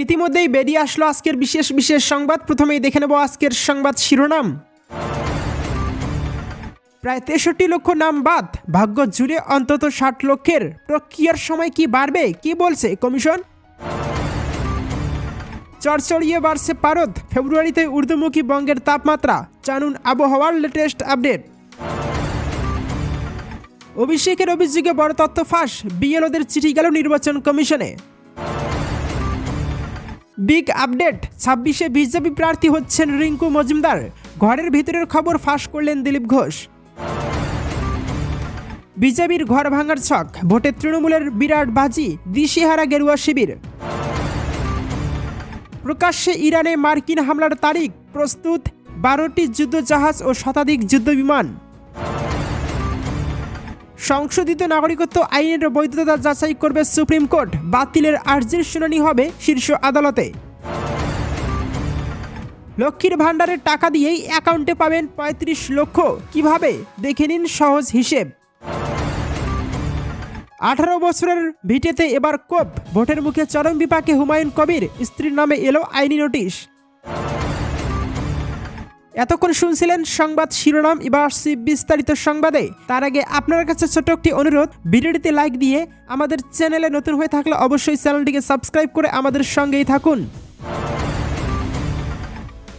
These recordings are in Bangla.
ইতিমধ্যেই বেরিয়ে আসলো আজকের বিশেষ বিশেষ সংবাদ। প্রথমেই দেখে নেব আজকের সংবাদ শিরোনাম। প্রায় 63 লক্ষ নাম বাদ, ভাগ্য জুড়ে অন্তত 60 লক্ষের। প্রক্রিয়ার সময় কি বাড়বে, কি বলছে কমিশন? চড়চড়িয়ে বাড়ছে পারদ, ফেব্রুয়ারিতে ঊর্ধ্বমুখী বঙ্গের তাপমাত্রা। জানুন আবহাওয়ার লেটেস্ট আপডেট। অভিষেকের অভিযোগে বড় তথ্য ফাঁস, বিএলওদের চিঠি গেল নির্বাচন কমিশনে। বিগ আপডেট, 26-এ বিজেপি প্রার্থী হচ্ছেন রিঙ্কু মজুমদার। ঘরের ভিতরের খবর ফাঁস করলেন দিলীপ ঘোষ। বিজেপির ঘর ভাঙার ছক, ভোটে তৃণমূলের বিরাট বাজি, দিশেহারা গেরুয়া শিবির। প্রকাশ্যে ইরানে মার্কিন হামলার তারিখ, প্রস্তুত 12টি যুদ্ধজাহাজ ও শতাধিক যুদ্ধবিমান। সংশোধিত নাগরিকত্ব আইনের বৈধতা যাচাই করবে সুপ্রিম কোর্ট, বাতিলের আর্জির শুনানি হবে শীর্ষ আদালতে। লক্ষ্মীর ভাণ্ডারের টাকা দিয়েই অ্যাকাউন্টে পাবেন 35 লক্ষ, কিভাবে দেখে নিন সহজ হিসেব। 18 বছরের ভিটেতে এবার কোপ, ভোটের মুখে চরম বিপাকে হুমায়ুন কবির, স্ত্রীর নামে এলো আইনি নোটিশ। এতক্ষণ শুনছিলেন সংবাদ শিরোনাম, এবার আসছি বিস্তারিত সংবাদে। তার আগে আপনার কাছে ছোট্ট একটি অনুরোধ, ভিডিওটিতে লাইক দিয়ে আমাদের চ্যানেলে নতুন হয়ে থাকলে অবশ্যই চ্যানেলটিকে সাবস্ক্রাইব করে আমাদের সঙ্গেই থাকুন।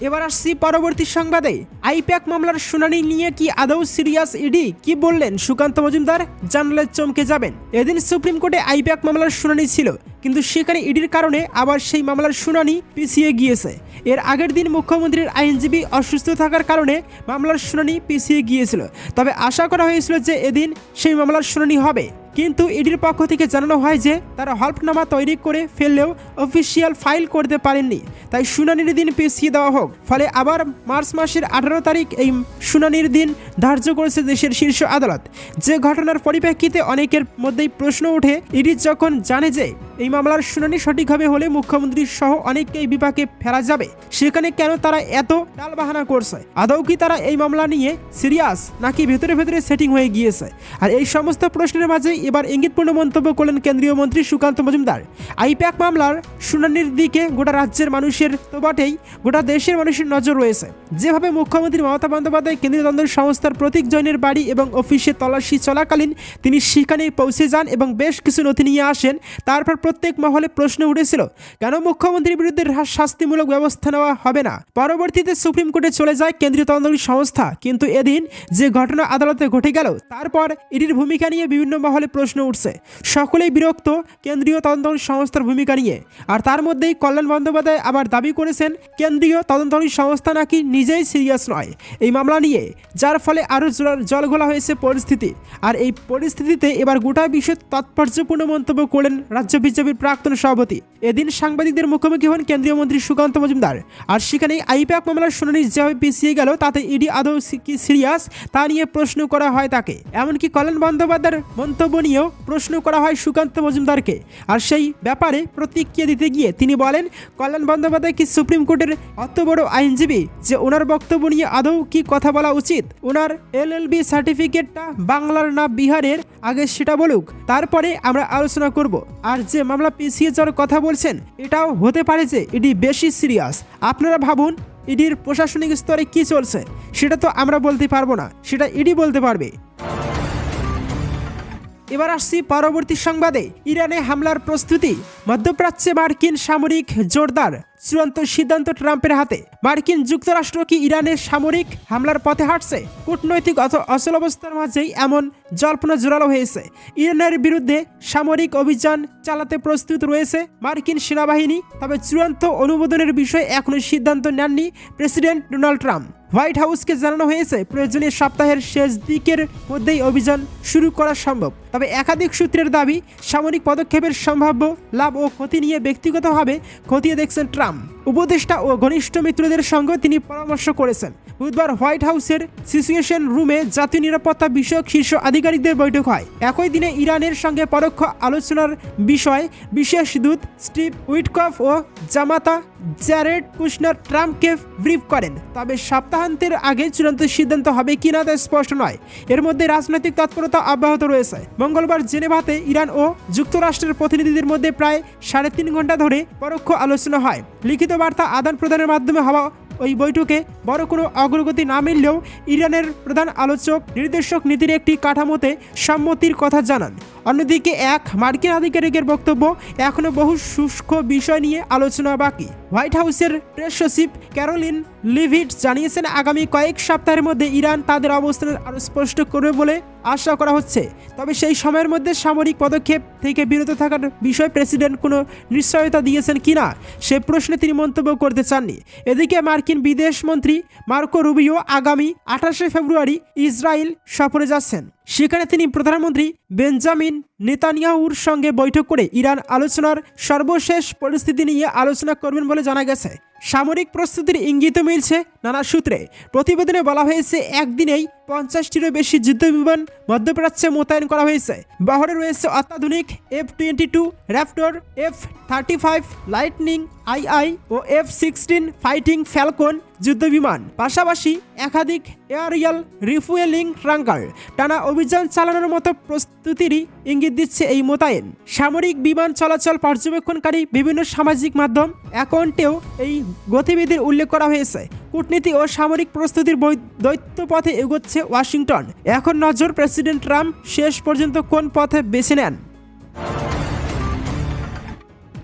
এবার আসছি পরবর্তী সংবাদে। আইপ্যাক মামলার শুনানি নিয়ে কি আদৌ সিরিয়াস ইডি? কি বললেন সুকান্ত মজুমদার? জানলে চমকে যাবেন। এদিন সুপ্রিম কোর্টে আইপ্যাক মামলার শুনানি ছিল, কিন্তু সেখানে ইডির কারণে আবার সেই মামলার শুনানি পিছিয়ে গিয়েছে। এর আগের দিন মুখ্যমন্ত্রীর আইনজীবী অসুস্থ থাকার কারণে মামলার শুনানি পিছিয়ে গিয়েছিল। তবে আশা করা হয়েছিল যে এদিন সেই মামলার শুনানি হবে, কিন্তু ইডির পক্ষ থেকে জানানো হয় যে তারা হলফনামা তৈরি করে ফেললেও অফিসিয়াল ফাইল করতে পারেননি, তাই শুনানির দিন পিছিয়ে দেওয়া হোক। ফলে আবার মার্চ মাসের 18 তারিখ এই শুনানির দিন ধার্য করেছে দেশের শীর্ষ আদালত। যে ঘটনার পরিপ্রেক্ষিতে অনেকের মধ্যেই প্রশ্ন ওঠে, ইডি যখন জানে যে এই মামলার শুনানি সঠিকভাবে হলে মুখ্যমন্ত্রী সহ অনেককেই বিপাকে ফেলা যাবে, সেখানে কেন তারা এত টালবাহানা করছে? আদৌ কি তারা এই মামলা নিয়ে সিরিয়াস, নাকি ভেতরে ভেতরে সেটিং হয়ে গিয়েছে? আর এই সমস্ত প্রশ্নের মাঝে এবার ইঙ্গিতপূর্ণ মন্তব্য করলেন কেন্দ্রীয় মন্ত্রী সুকান্ত মজুমদার। আইপ্যাক মামলার শুনানির দিকে গোটা রাজ্যের মানুষের তো বটেই, গোটা দেশের মানুষের নজর রয়েছে। যেভাবে মুখ্যমন্ত্রী মমতা বন্দ্যোপাধ্যায় কেন্দ্রীয় তদন্ত সংস্থার প্রতীক জৈনের বাড়ি এবং অফিসে তল্লাশি চলাকালীন তিনি সেখানে পৌঁছে যান এবং বেশ কিছু নথি নিয়ে আসেন, তারপর প্রত্যেক মহলে প্রশ্ন উঠেছিল কেন মুখ্যমন্ত্রীর বিরুদ্ধে শাস্তিমূলক ব্যবস্থা নেওয়া হবে না। পরবর্তীতে সুপ্রিম কোর্টে চলে যায় কেন্দ্রীয় তদন্তকারী সংস্থা, কিন্তু এদিন যে ঘটনা আদালতে ঘটে গেল তারপর ইডির ভূমিকা নিয়ে বিভিন্ন মহলে প্রশ্ন উঠছে। সকলেই বিরক্ত কেন্দ্রীয় তদন্তকারী সংস্থার ভূমিকা নিয়ে। আর তার মধ্যেই কল্যাণ বন্দ্যোপাধ্যায় আবার দাবি করেছেন কেন্দ্রীয় তদন্তকারী সংস্থা নাকি নিজেই সিরিয়াস নয় এই মামলা নিয়ে, যার ফলে আরও জলঘোলা হয়েছে পরিস্থিতি। আর এই পরিস্থিতিতে এবার গোটা বিষয়ে তাৎপর্যপূর্ণ মন্তব্য করলেন রাজ্য বিজেপির প্রাক্তন সভাপতি। এদিন সাংবাদিকদের মুখোমুখি হন কেন্দ্রীয় মন্ত্রী সুকান্ত মজুমদার। আর সেখানে আইপ্যাক মামলার শুনানি যেভাবে পিছিয়ে গেল তাতে ইডি আদৌ কি সিরিয়াস তা নিয়ে প্রশ্ন করা হয় তাকে। এমনকি কল্যাণ বন্দ্যোপাধ্যায়ের মন্তব্য নিয়েও প্রশ্ন করা হয় সুকান্ত মজুমদারকে। আর সেই ব্যাপারে প্রতিক্রিয়া দিতে গিয়ে তিনি বলেন, কল্যাণ বন্দ্যোপাধ্যায় কি সুপ্রিম কোর্টের অত বড় আইনজীবী যে ওনার বক্তব্য নিয়ে আদৌ কি কথা বলা উচিত? ওনার এলএলবি সার্টিফিকেটটা বাংলার না বিহারের, আগে সেটা বলুক, তারপরে আমরা আলোচনা করব। আর যে মামলা পিছিয়ে যাওয়ার কথা বলছেন, এটাও হতে পারে যে ইডি বেশি সিরিয়াস। আপনারা ভাবুন ইডির প্রশাসনিক স্তরে কি চলছে, সেটা তো আমরা বলতে পারবো না, সেটা ইডি বলতে পারবে। এবার আসছি পরবর্তী সংবাদে। ইরানে হামলার প্রস্তুতি, মধ্যপ্রাচ্যে মার্কিন সামরিক জোরদার, চূড়ান্ত সিদ্ধান্ত ট্রাম্পের হাতে। মার্কিন যুক্তরাষ্ট্র কি ইরানের সামরিক হামলার পথে হাঁটছে? কূটনৈতিক অচলাবস্থার মাঝেই এমন জল্পনা জোরালো হয়েছে। ইরানের বিরুদ্ধে সামরিক অভিযান চালাতে প্রস্তুত রয়েছে মার্কিন সেনাবাহিনী, তবে চূড়ান্ত অনুমোদনের বিষয়ে এখনও সিদ্ধান্ত নেননি প্রেসিডেন্ট ডোনাল্ড ট্রাম্প। হোয়াইট হাউসকে জানানো হয়েছে প্রয়োজনীয় সপ্তাহের শেষ দিকের মধ্যেই অভিযান শুরু করা সম্ভব। তবে একাধিক সূত্রের দাবি, সামরিক পদক্ষেপের সম্ভাব্য লাভ ও ক্ষতি নিয়ে ব্যক্তিগতভাবে খতিয়ে দেখছেন ট্রাম্প। ট্রাম্প উপদেষ্টা ও ঘনিষ্ঠ মিত্রদের সঙ্গে তিনি পরামর্শ করেছেন। বুধবার হোয়াইট হাউসের সিচুয়েশন রুমে জাতীয় নিরাপত্তা বিষয়ক শীর্ষ আধিকারিকদের বৈঠক হয়। একই দিনে ইরানের সঙ্গে পরোক্ষ আলোচনার বিষয়ে বিশেষ দূত স্টিভ উইটকফ ও জামাতা জ্যারেড কুশনার ট্রাম্পকে ব্রিফ করেন। তবে সপ্তাহান্তের আগে চূড়ান্ত সিদ্ধান্ত হবে কিনা তা স্পষ্ট নয়। এর মধ্যে রাজনৈতিক তৎপরতা অব্যাহত রয়েছে। মঙ্গলবার জেনেভাতে ইরান ও যুক্তরাষ্ট্রের প্রতিনিধিদের মধ্যে প্রায় 3.5 ঘন্টা ধরে পরোক্ষ আলোচনা হয়। লিখিত বার্তা আদান প্রদানের মাধ্যমে হওয়া ওই বৈঠকে বড় কোনো অগ্রগতি না মিললেও ইরানের প্রধান আলোচক নির্দেশক নীতির একটি কাঠামোতে সম্মতির কথা জানান। অন্যদিকে এক মার্কিন আধিকারিকের বক্তব্য, এখনও বহু শুষ্ক বিষয় নিয়ে আলোচনা বাকি। হোয়াইট হাউসের প্রেস সচিব ক্যারোলিন লিভিট জানিয়েছেন, আগামী কয়েক সপ্তাহের মধ্যে ইরান তাদের অবস্থান আরও স্পষ্ট করবে বলে আশা করা হচ্ছে। তবে সেই সময়ের মধ্যে সামরিক পদক্ষেপ থেকে বিরত থাকার বিষয়ে প্রেসিডেন্ট কোনো নিশ্চয়তা দিয়েছেন কিনা সে প্রশ্নে তিনি মন্তব্য করতে চাননি। এদিকে মার্কিন বিদেশমন্ত্রী মার্কো রুবিও আগামী 28 ফেব্রুয়ারি ইসরায়েল সফরে যাচ্ছেন। সেখানে তিনি প্রধানমন্ত্রী বেঞ্জামিন নেতানিয়াহুর সঙ্গে বৈঠক করে ইরান আলোচনার সর্বশেষ পরিস্থিতি নিয়ে আলোচনা করবেন বলে জানা গেছে। সামরিক প্রস্তুতির ইঙ্গিত মিলছে নানা সূত্রে। প্রতিবেদনে বলা হয়েছে, একদিনেই 50টিরও বেশি যুদ্ধবিমান মধ্যপ্রাচ্যে মোতায়েন করা হয়েছে। বহরে রয়েছে অত্যাধুনিক F-22 Raptor, F-35 lightning II ও F-16 ফাইটিং ফ্যালকন যুদ্ধবিমান, পাশাপাশি একাধিক এয়ারিয়াল রিফুয়েলিং ট্যাঙ্কার। টানা অভিযান চালানোর মতো প্রস্তুতিরই ইঙ্গিত দিচ্ছে এই মোতায়েন। সামরিক বিমান চলাচল পর্যবেক্ষণকারী বিভিন্ন সামাজিক মাধ্যম অ্যাকাউন্টেও এই গতিবিধির উল্লেখ করা হয়েছে। কূটনীতি ও সামরিক প্রস্তুতির দৈত্যপথে এগোচ্ছে ওয়াশিংটন। এখন নজর প্রেসিডেন্ট ট্রাম্প শেষ পর্যন্ত কোন পথে বেছে নেন।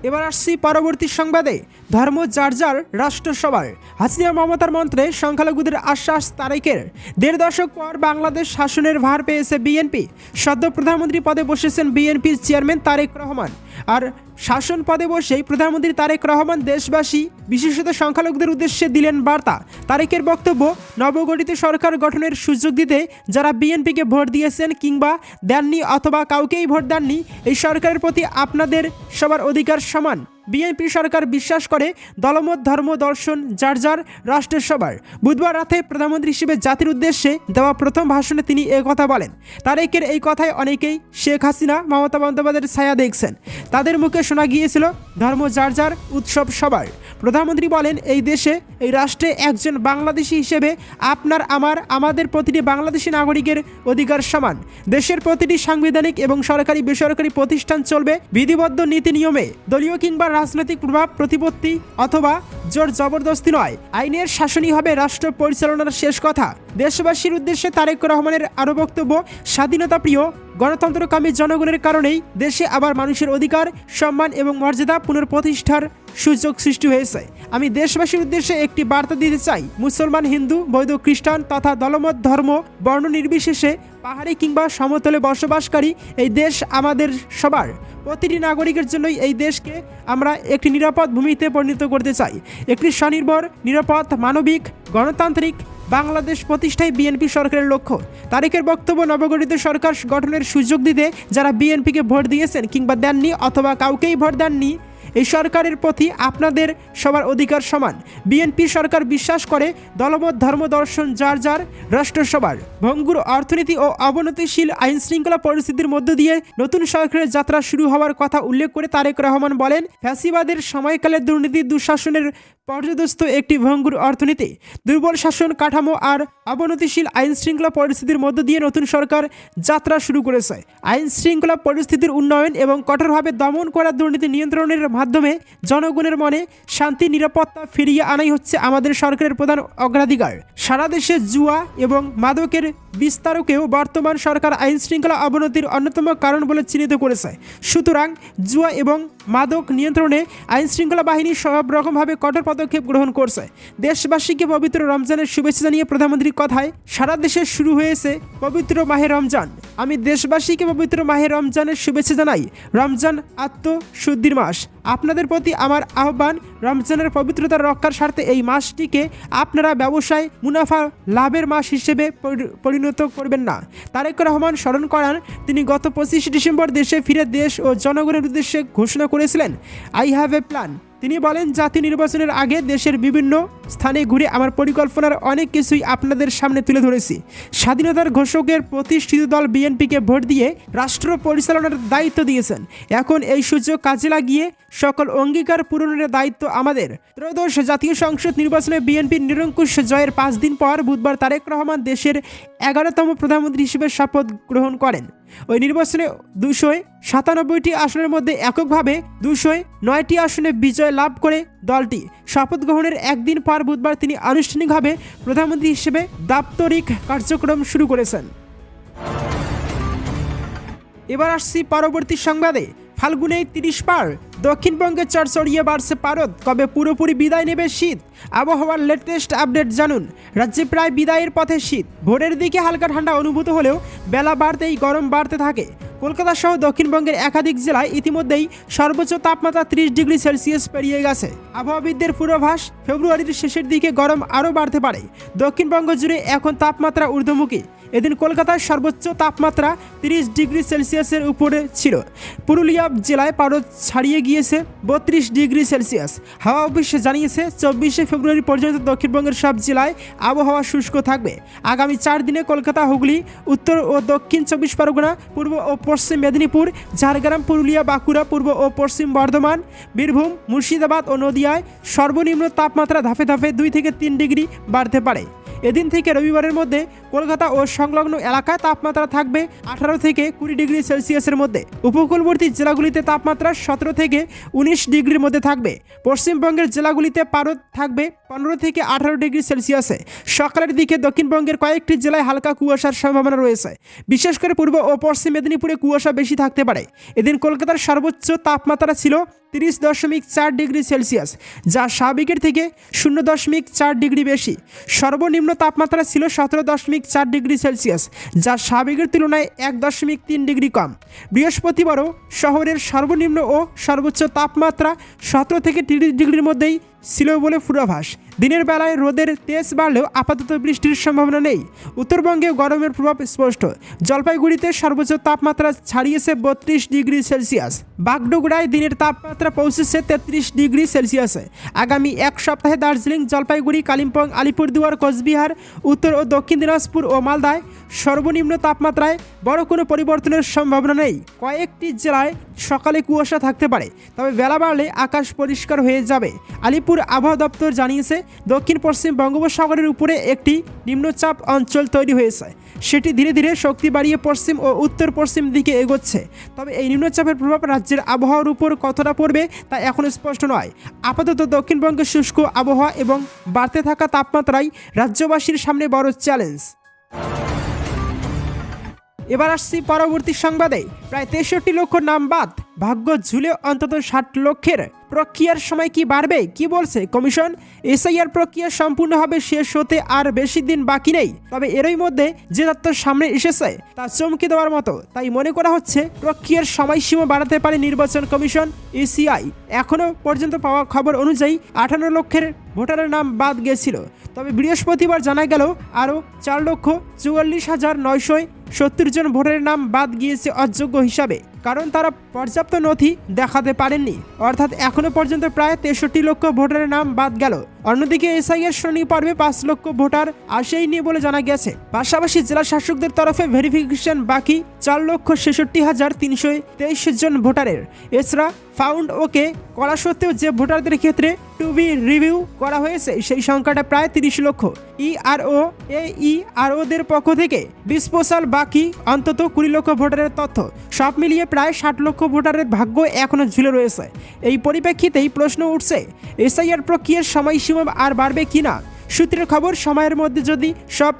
এবার আসছি পরবর্তী সংবাদে। ধর্ম যার যার, রাষ্ট্র সবার। হাসিনা মমতার মন্ত্রে সংখ্যালঘুদের আশ্বাস তারেকের। 1.5 দশক পর বাংলাদেশ শাসনের ভার পেয়েছে বিএনপি। সদ্য প্রধানমন্ত্রী পদে বসেছেন বিএনপির চেয়ারম্যান তারেক রহমান। আর শাসন পদে বসেই প্রধানমন্ত্রী তারেক রহমান দেশবাসী বিশেষত সংখ্যালঘুদের উদ্দেশ্যে দিলেন বার্তা। তারেকের বক্তব্য, নবগঠিত সরকার গঠনের সুযোগ দিতে যারা বিএনপিকে ভোট দিয়েছেন কিংবা দেননি অথবা কাউকেই ভোট দেননি, এই সরকারের প্রতি আপনাদের সবার অধিকার সমান। বিএনপি সরকার বিশ্বাস করে দলমত, ধর্ম, দর্শন যার যার, রাষ্ট্রের সবার। বুধবার রাতে প্রধানমন্ত্রী হিসেবে জাতির উদ্দেশ্যে দেওয়া প্রথম ভাষণে তিনি কথা বলেন। তারেকের এই কথায় অনেকেই শেখ হাসিনা, মমতা বন্দ্যোপাধ্যায়ের ছায়া দেখছেন। তাদের মুখে শোনা গিয়েছিল ধর্ম যার যার, উৎসব সবার। প্রধানমন্ত্রী বলেন, এই দেশে, এই রাষ্ট্রে একজন বাংলাদেশি হিসেবে আপনার, আমার, আমাদের প্রতিটি বাংলাদেশি নাগরিকের অধিকার সমান। দেশের প্রতিটি সাংবিধানিক এবং সরকারি বেসরকারি প্রতিষ্ঠান চলবে বিধিবদ্ধ নীতি নিয়মে। দলীয় কিংবা রাজনৈতিক প্রভাব প্রতিপত্তি অথবা জোর জবরদস্তি নয়। আইনের শাসনই হবে রাষ্ট্র পরিচালনার শেষ কথা। দেশবাসীর উদ্দেশ্যে তারেক রহমানের আরও বক্তব্য, স্বাধীনতা প্রিয় গণতন্ত্রকামী জনগণের কারণেই দেশে আবার মানুষের অধিকার, সম্মান এবং মর্যাদা পুনঃপ্রতিষ্ঠার সুযোগ সৃষ্টি হয়েছে। আমি দেশবাসীর উদ্দেশ্যে একটি বার্তা দিতে চাই। মুসলমান, হিন্দু, বৌদ্ধ, খ্রিস্টান তথা দলমত, ধর্ম, বর্ণ নির্বিশেষে পাহাড়ে কিংবা সমতলে বসবাসকারী এই দেশ আমাদের সবার। প্রতিটি নাগরিকের জন্যই এই দেশকে আমরা একটি নিরাপদ ভূমিতে পরিণত করতে চাই। একটি স্বনির্ভর, নিরাপদ, মানবিক, গণতান্ত্রিক বাংলাদেশ প্রতিষ্ঠাই বিএনপি সরকারের লক্ষ্য। তারেকের বক্তব্য, নবগঠিত সরকার গঠনের সুযোগ দিতে যারা বিএনপিকে ভোট দিয়েছেন কিংবা দেননি অথবা কাউকেই ভোট দেননি, এই সরকারের প্রতি আপনাদের সবার অধিকার সমান। বিএনপি সরকার বিশ্বাস করে দলমত, ধর্ম, দর্শন যার যার, রাষ্ট্র সবার। ভঙ্গুর অর্থনীতি ও অবনতিশীল আইন শৃঙ্খলা পরিস্থিতির মধ্য দিয়ে নতুন সরকারের যাত্রা শুরু হওয়ার কথা উল্লেখ করে তারেক রহমান বলেন, ফ্যাসিবাদের সময়কালে দুর্নীতি, দুঃশাসনের পর্যদস্ত একটি ভঙ্গুর অর্থনীতি, দুর্বল শাসন কাঠামো আর অবনতিশীল আইন শৃঙ্খলা পরিস্থিতির মধ্য দিয়ে নতুন সরকার যাত্রা শুরু করেছে। আইন শৃঙ্খলা পরিস্থিতির উন্নয়ন এবং কঠোরভাবে দমন করা দুর্নীতি নিয়ন্ত্রণের মাধ্যমে জনগণের মনে শান্তি, নিরাপত্তা ফিরিয়ে আনাই হচ্ছে আমাদের সরকারের প্রধান অগ্রাধিকার। সারা দেশে জুয়া এবং মাদকের বিস্তারকেও বর্তমান সরকার আইন শৃঙ্খলা অবনতির অন্যতম কারণ বলে চিহ্নিত করেছে। সুতরাং জুয়া এবং মাদক নিয়ন্ত্রণে আইন শৃঙ্খলা বাহিনী সব রকমভাবে কঠোর পদক্ষেপ গ্রহণ করছে। দেশবাসীকে পবিত্র রমজানের শুভেচ্ছা জানিয়ে প্রধানমন্ত্রীর কথায়, সারা দেশে শুরু হয়েছে পবিত্র মাহে রমজান। আমি দেশবাসীকে পবিত্র মাহে রমজানের শুভেচ্ছা জানাই। রমজান আত্মশুদ্ধির মাস। আপনাদের প্রতি আমার আহ্বান, রমজানের পবিত্রতা রক্ষার স্বার্থে এই মাসটিকে আপনারা ব্যবসায় মুনাফা লাভের মাস হিসেবে পরিণত করবেন না। তারেক রহমান স্মরণ করান, তিনি গত 25 ডিসেম্বর দেশে ফিরে দেশ ও জনগণের উদ্দেশ্যে ঘোষণা করেছিলেন, আই হ্যাভ এ প্ল্যান। তিনি বলেন, জাতীয় নির্বাচনের আগে দেশের বিভিন্ন স্থানে ঘুরে আমার পরিকল্পনার অনেক কিছুই আপনাদের সামনে তুলে ধরেছি। স্বাধীনতার ঘোষকের প্রতিষ্ঠিত দল বিএনপিকে ভোট দিয়ে রাষ্ট্র পরিচালনার দায়িত্ব দিয়েছেন। এখন এই সুযোগ কাজে লাগিয়ে সকল অঙ্গীকার পূরণের দায়িত্ব আমাদের। ত্রয়োদশ জাতীয় সংসদ নির্বাচনে বিএনপির নিরঙ্কুশ জয়ের 5 দিন পর বুধবার তারেক রহমান দেশের 11তম প্রধানমন্ত্রী হিসেবে শপথ গ্রহণ করেন। ওই নির্বাচনে 297টি আসনের মধ্যে এককভাবে 209টি আসনে বিজয় লাভ করে দলটি শপথ গ্রহণের একদিন পর বুধবার তিনি আনুষ্ঠানিকভাবে প্রধানমন্ত্রী হিসেবে দাপ্তরিক কার্যক্রম শুরু করেছেন। এবার আসছি পরবর্তী সংবাদে। ফাল্গুনে 30 পার, দক্ষিণবঙ্গে চড়চড়িয়ে বাড়ছে পারদ। কবে পুরোপুরি বিদায় নেবে শীত? আবহাওয়ার লেটেস্ট আপডেট জানুন। রাজ্যে প্রায় বিদায়ের পথে শীত। ভোরের দিকে হালকা ঠান্ডা অনুভূত হলেও বেলা বাড়তেই গরম বাড়তে থাকে। কলকাতা সহ দক্ষিণবঙ্গের একাধিক জেলায় ইতিমধ্যেই সর্বোচ্চ তাপমাত্রা 30 ডিগ্রি সেলসিয়াস পেরিয়ে গেছে। আবহাওয়াবিদদের পূর্বাভাস, ফেব্রুয়ারির শেষের দিকে গরম আরও বাড়তে পারে। দক্ষিণবঙ্গ জুড়ে এখন তাপমাত্রা ঊর্ধ্বমুখী। এদিন কলকাতার সর্বোচ্চ তাপমাত্রা 30 ডিগ্রি সেলসিয়াসের উপরে ছিল। পুরুলিয়া জেলায় পারদ ছাড়িয়ে গিয়েছে 32 ডিগ্রি সেলসিয়াস। হাওয়া অফিস জানিয়েছে 24শে ফেব্রুয়ারি পর্যন্ত দক্ষিণবঙ্গের সব জেলায় আবহাওয়া শুষ্ক থাকবে। আগামী 4 দিনে কলকাতা, হুগলি, উত্তর ও দক্ষিণ 24 পরগনা, পূর্ব ও পশ্চিম মেদিনীপুর, ঝাড়গ্রাম, পুরুলিয়া, বাঁকুড়া, পূর্ব ও পশ্চিম বর্ধমান, বীরভূম, মুর্শিদাবাদ ও নদিয়ায় সর্বনিম্ন তাপমাত্রা ধাপে ধাপে 2 থেকে 3 ডিগ্রি বাড়তে পারে। এদিন থেকে রবিবারের মধ্যে কলকাতা ও সংলগ্ন এলাকায় তাপমাত্রা থাকবে 18 থেকে 20 ডিগ্রি সেলসিয়াসের মধ্যে। উপকূলবর্তী জেলাগুলিতে তাপমাত্রা 17 থেকে 19 ডিগ্রির মধ্যে থাকবে। পশ্চিমবঙ্গের জেলাগুলিতে পারদ থাকবে 15 থেকে 18 ডিগ্রি সেলসিয়াসে। সকালের দিকে দক্ষিণবঙ্গের কয়েকটি জেলায় হালকা কুয়াশার সম্ভাবনা রয়েছে। বিশেষ করে পূর্ব ও পশ্চিম মেদিনীপুরে কুয়াশা বেশি থাকতে পারে। এদিন কলকাতার সর্বোচ্চ তাপমাত্রা ছিল 30.4 ডিগ্রি সেলসিয়াস, যা স্বাভাবিকের থেকে 0.4 ডিগ্রি বেশি। সর্বনিম্ন তাপমাত্রা ছিল 17.4 ডিগ্রি সেলসিয়াস, যা স্বাভাবিকের তুলনায় 1.3 ডিগ্রি কম। বৃহস্পতিবারও শহরের সর্বনিম্ন ও সর্বোচ্চ তাপমাত্রা 17 থেকে 30 ডিগ্রির মধ্যেই ছিল বলে পূর্বাভাস। দিনের বেলায় রোদের তেজ বাড়লেও আপাতত বৃষ্টির সম্ভাবনা নেই। উত্তরবঙ্গে গরমের প্রভাব স্পষ্ট। জলপাইগুড়িতে সর্বোচ্চ তাপমাত্রা ছাড়িয়েছে 32 ডিগ্রি সেলসিয়াস। বাগডোগরায় দিনের তাপমাত্রা পৌঁছেছে 33 ডিগ্রি সেলসিয়াসে। আগামী এক সপ্তাহে দার্জিলিং, জলপাইগুড়ি, কালিম্পং, আলিপুরদুয়ার, কোচবিহার, উত্তর ও দক্ষিণ দিনাজপুর ও মালদায় সর্বনিম্ন তাপমাত্রায় বড় কোনো পরিবর্তনের সম্ভাবনা নেই। কয়েকটি জেলায় সকালে কুয়াশা থাকতে পারে, তবে বেলা বাড়লে আকাশ পরিষ্কার হয়ে যাবে। আলিপুর আবহাওয়া দপ্তর জানিয়েছে দক্ষিণ পশ্চিম বঙ্গোপসাগরের উপরে একটি নিম্নচাপ অঞ্চল তৈরি হয়েছে। সেটি ধীরে ধীরে শক্তি বাড়িয়ে পশ্চিম ও উত্তর পশ্চিম দিকে এগোচ্ছে। তবে এই নিম্নচাপের প্রভাব রাজ্যের আবহাওয়ার উপর কতটা পড়বে তা এখনও স্পষ্ট নয়। আপাতত দক্ষিণবঙ্গের শুষ্ক আবহাওয়া এবং বাড়তে থাকা তাপমাত্রাই রাজ্যবাসীর সামনে বড় চ্যালেঞ্জ। এবার আসছি পরবর্তী সংবাদে। প্রায় 63 লক্ষ নাম বাদ, ভাগ্য ঝুলে অন্তত 60 লক্ষের। প্রক্রিয়ার সময় কি বাড়বে? কি বলছে কমিশন? এসআইআর প্রক্রিয়া সম্পূর্ণ হবে শেষ হতে আর বেশি দিন বাকি নেই। তবে এরই মধ্যে যে তথ্য সামনে এসেছে তা চমকে দেওয়ার মতো। তাই মনে করা হচ্ছে প্রক্রিয়ার সময়সীমা বাড়াতে পারে নির্বাচন কমিশন, ইসিআই। এখনও পর্যন্ত পাওয়া খবর অনুযায়ী 58 লক্ষের ভোটারের নাম বাদ গিয়েছিল। তবে বৃহস্পতিবার জানা গেল আরও 4,44,970 জন ভোটারের নাম বাদ গিয়েছে অযোগ্য হিসাবে, কারণ তারা পর্যাপ্ত নথি দেখাতে পারেননি। অর্থাৎ এখনো পর্যন্ত প্রায় 63 লক্ষ ভোটারের নাম বাদ গেল। অন্যদিকে এসআইআর শুনানি পর্বে 5 লক্ষ ভোটার আসেইনি বলে জানা গেছে। পাশাপাশি জেলা শাসকদের তরফে ভেরিফিকেশন বাকি 4,66,323 জন ভোটারের। এছাড়া ফাউন্ড ওকে করা সত্ত্বেও যে ভোটারদের ক্ষেত্রে টু বি রিভিউ করা হয়েছে সেই সংখ্যাটা প্রায় 30 লক্ষ। ইআরও এইআরওদের পক্ষ থেকে ডিসপোজাল বাকি অন্তত 20 লক্ষ ভোটারের তথ্য। সব মিলিয়ে প্রায় 60 লক্ষ ভোটারের ভাগ্য এখনও ঝুলে রয়েছে। এই পরিপ্রেক্ষিতেই প্রশ্ন উঠছে, এসআইআর প্রক্রিয়ার সময়সীমা আর বাড়বে কিনা। সূত্রের খবর, সময়ের মধ্যে যদি সব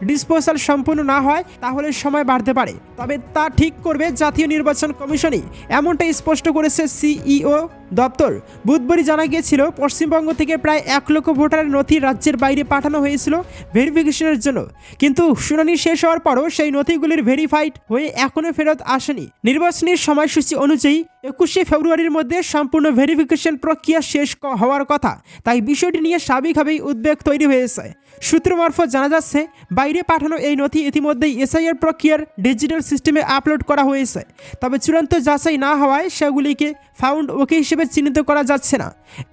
ডিসপোজাল সম্পূর্ণ না হয় তাহলে সময় বাড়তে পারে, তবে তা ঠিক করবে জাতীয় নির্বাচন কমিশনই, এমনটাই স্পষ্ট করেছে সিইও দপ্তর। বুধবারই জানা গিয়েছিল পশ্চিমবঙ্গ থেকে প্রায় 1 লক্ষ ভোটারের নথি রাজ্যের বাইরে পাঠানো হয়েছিল ভেরিফিকেশনের জন্য, কিন্তু শুনানি শেষ হওয়ার পরও সেই নথিগুলির ভেরিফাইড হয়ে এখনও ফেরত আসেনি। নির্বাচনের সময়সূচি অনুযায়ী 21শে ফেব্রুয়ারির মধ্যে সম্পূর্ণ ভেরিফিকেশন প্রক্রিয়া শেষ হওয়ার কথা। তাই বিষয়টি নিয়ে স্বাভাবিকভাবেই উদ্বেগ তৈরি হয়েছে। সূত্র মারফত জানা যাচ্ছে বাইরে পাঠানো এই নথি ইতিমধ্যেই এসআইআর প্রক্রিয়ার ডিজিটাল সিস্টেমে আপলোড করা হয়েছে। তবে চূড়ান্ত যাচাই না হওয়ায় সেগুলিকে ফাউন্ড ওকে হিসেবে হিসেবে চিহ্নিত করা যাচ্ছে না।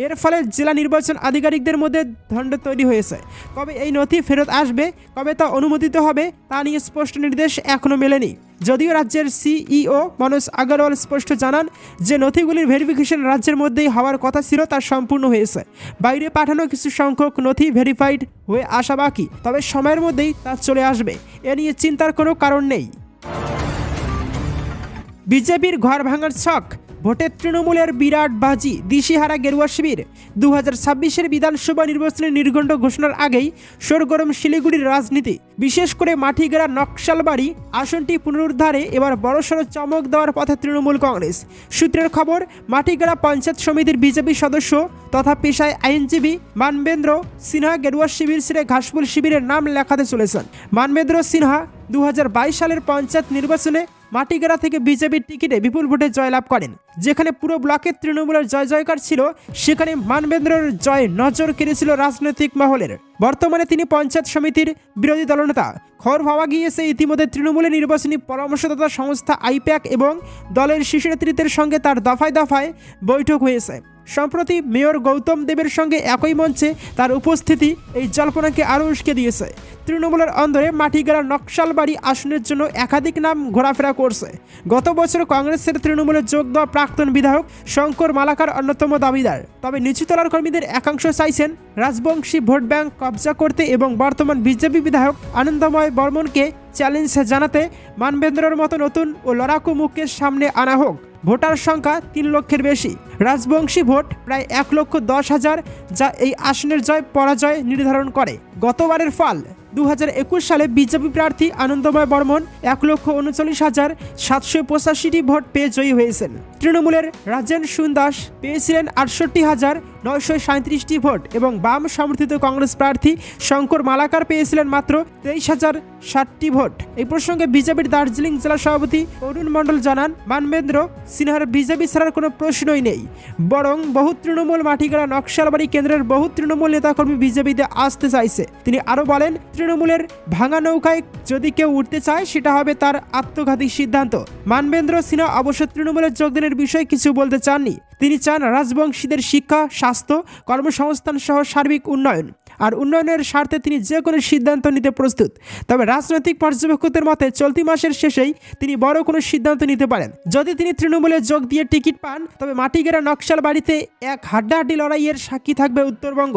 এর ফলে জেলা নির্বাচন আধিকারিকদের মধ্যে দ্বন্দ্ব তৈরি হয়েছে। কবে এই নথি ফেরত আসবে, কবে তা অনুমোদিত হবে তা নিয়ে স্পষ্ট নির্দেশ এখনও মেলেনি। যদিও রাজ্যের সিইও মনোজ আগরওয়াল স্পষ্ট জানান যে নথিগুলির ভেরিফিকেশন রাজ্যের মধ্যেই হওয়ার কথা ছিল তা সম্পূর্ণ হয়েছে। বাইরে পাঠানো কিছু সংখ্যক নথি ভেরিফাইড হয়ে আসা বাকি, তবে সময়ের মধ্যেই তা চলে আসবে। এ নিয়ে চিন্তার কোনো কারণ নেই। বিজেপির ঘর ভাঙার ছক, ভোটে তৃণমূলের বিরাট বাজি, দিশেহারা গেরুয়া শিবির। 2026-এর বিধানসভা নির্বাচনের নির্ঘণ্ট ঘোষণার আগেই সরগরম শিলিগুড়ির রাজনীতি। বিশেষ করে মাটিগেরা নকশালবাড়ি আসনটি পুনরুদ্ধারে এবার বড়সড় চমক দেওয়ার পথে তৃণমূল কংগ্রেস। সূত্রের খবর, মাটিগেরা পঞ্চায়েত সমিতির বিজেপি সদস্য তথা পেশায় আইনজীবী মানবেন্দ্র সিনহা গেরুয়া শিবির ছেড়ে ঘাসফুল শিবিরের নাম লেখাতে চলেছেন। মানবেন্দ্র সিনহা 2022 সালের পঞ্চায়েত নির্বাচনে মাটিগেরা থেকে বিজেপির টিকিটে বিপুল ভোটে জয়লাভ করেন। যেখানে পুরো ব্লকে তৃণমূলের জয় জয়কার ছিল, সেখানে মানবেন্দ্রর জয় নজর কেড়েছিল রাজনৈতিক মহলের। বর্তমানে তিনি পঞ্চায়েত সমিতির বিরোধী দলনেতা। খবর পাওয়া গিয়েছে ইতিমধ্যে তৃণমূলের নির্বাচনী পরামর্শদাতা সংস্থা আইপ্যাক এবং দলের শীর্ষ নেতৃত্বের সঙ্গে তার দফায় দফায় বৈঠক হয়েছে। সম্প্রতি মেয়র গৌতম দেবের সঙ্গে একই মঞ্চে তার উপস্থিতি এই জল্পনাকে আরও উস্কে দিয়েছে। তৃণমূলের অন্দরে মাটিগেরা নকশালবাড়ি আসনের জন্য একাধিক নাম ঘোরাফেরা করছে। গত বছর কংগ্রেসের তৃণমূলে যোগ দেওয়া প্রাক্তন বিধায়ক শঙ্কর মালাকার অন্যতম দাবিদার। তবে নিচুতলার কর্মীদের একাংশ চাইছেন রাজবংশী ভোট ব্যাংক কবজা করতে এবং বর্তমান বিজেপি বিধায়ক আনন্দময় বর্মনকে চ্যালেঞ্জ জানাতে মানবেন্দ্রর মতো নতুন ও লড়াকু মুখকে সামনে আনা হোক। ভোটার সংখ্যা 3 লক্ষের বেশি, রাজবংশী ভোট প্রায় 1,10,000, যা এই আসনের জয় পরাজয় নির্ধারণ করে। গতবারের ফল, 2021 সালে বিজেপি প্রার্থী আনন্দময় বর্মন 1,39,785টি ভোট পেয়ে জয়ী হয়েছেন। তৃণমূলের রাজেন সুন্দাস পেয়েছিলেন 68,937টি ভোট এবং বাম সমর্থিত কংগ্রেস প্রার্থী শঙ্কর মালাকার পেয়েছিলেন মাত্র 23,060টি ভোট। এই প্রসঙ্গে বিজেপির দার্জিলিং জেলা সভাপতি অরুণ মণ্ডল জানান, মানবেন্দ্র সিনহার বিজেপি ছাড়ার কোনো প্রশ্নই নেই, বরং বহু তৃণমূল মাটিগেরা নকশালবাড়ি কেন্দ্রের বহু তৃণমূল নেতাকর্মী বিজেপিতে আসতে চাইছে। তিনি আরও বলেন, তৃণমূলের ভাঙা নৌকায় যদি কেউ উঠতে চায় সেটা হবে তার আত্মঘাতী সিদ্ধান্ত। মানবেন্দ্র সিনহা অবশ্য তৃণমূলের যোগদানের বিষয়ে কিছু বলতে চাননি। তিনি চান রাজবংশীদের শিক্ষা, স্বাস্থ্য, কর্মসংস্থান সহ সার্বিক উন্নয়ন, আর উন্নয়নের স্বার্থে তিনি যে কোনো সিদ্ধান্ত নিতে প্রস্তুত। তবে রাজনৈতিক পর্যবেক্ষকদের মতে চলতি মাসের শেষেই তিনি বড় কোনো সিদ্ধান্ত নিতে পারেন। যদি তিনি তৃণমূলে যোগ দিয়ে টিকিট পান, তবে মাটিগেরা নকশালবাড়িতে এক হাড্ডাহাড্ডি লড়াইয়ের সাক্ষী থাকবে উত্তরবঙ্গ।